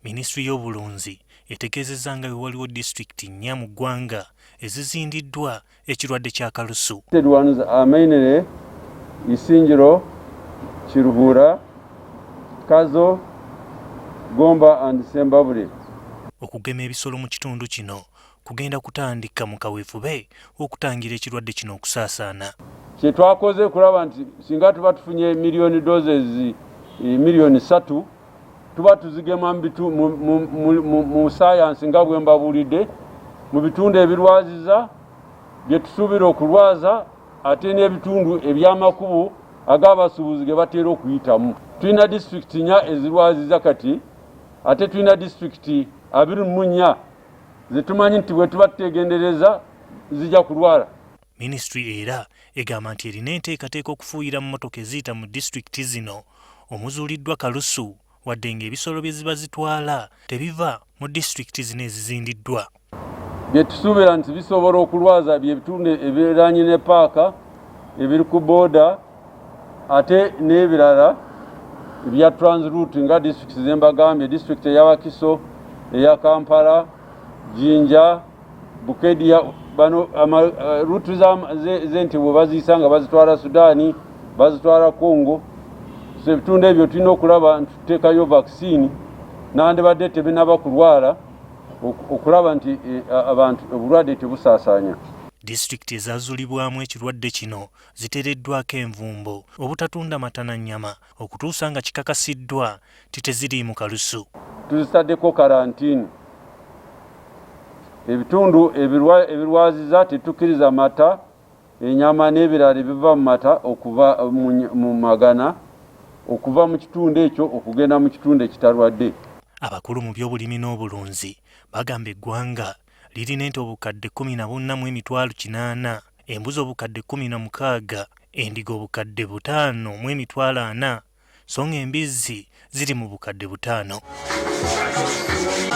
Minisitule y'Obulunzi etegeezezza nga waliwo disitulikiti 4 mu ggwanga ezizindiddwa ekirwadde kya Kalusu. Ones are mainly Isingiro, Kiruhura, Kazo, Gomba and Sembabule. Okugema ebisolo mu kitundu kino kugenda kutandika mu kaweefube okutangira ekirwadde kino okusaasaana. Kye twakoze kulaba nti singa tuba tufunye miliyoni doses miliyoni 3 tuba tuzigema mu science nga bwe mbabuulidde mu bitundu ebirwaziza bye tusuubira okulwaza ate n'ebitundu eby'amakubo ag'abasuubuzi ge bateera okuyitamu. Tulina disitulikiti 4 ezirwaziza kati ate tulina disitulikiti 24 ze tumanyi nti bwe tuba tutegendereza zijja kulwala. Minisitule era egamba nti erina enteekateeka okufuuyira mu mmotoka eziyita mu disitulikiti zino omuzuuliddwa Kalusu wadde ng'ebisolo bye ziba zitwala tebiva mu disitulikiti zino ezizindiddwa. Bye tusuubira nti bisobola okulwaza bye bitundu ebiriraanye ne paaka ebiri ku booda ate n'ebirala ebya transroute nga disitulikiti ze mbagambye, disitulikiti eya Wakiso, eya Kampala, Jinja, Bukedya, bano ruutu z'entebwe baziyisa nga bazitwala Sudaani, bazitwala Congo. So ebitundu ebyo tulina okulaba nti tuteekayo vaccine nandibadde tebinaba kulwala okulaba nti abantu obulwadde tebusaasaanya. Disitulikiti ezazuulibwamu ekirwadde kino ziteereddwako envumbo obutatunda mata na nnyama okutuusa nga kikakasiddwa nti teziri mu Kalusu. Tuzitaddeko kalantiini. Ebitundu ebirwaziza tetukkiriza mata, ennyama n'ebirala ebiva mu mata okuva mu magana okuva mu kitundu ekyo okugenda mu kitundu ekitalwadde. Abakulu mu byobulimi n'obulunzi bagamba eggwanga lirina ente obukadde 14,800, embuzi obukadde 16, endiga obukadde 5,400, so nga embizzi ziri mu bukadde 5.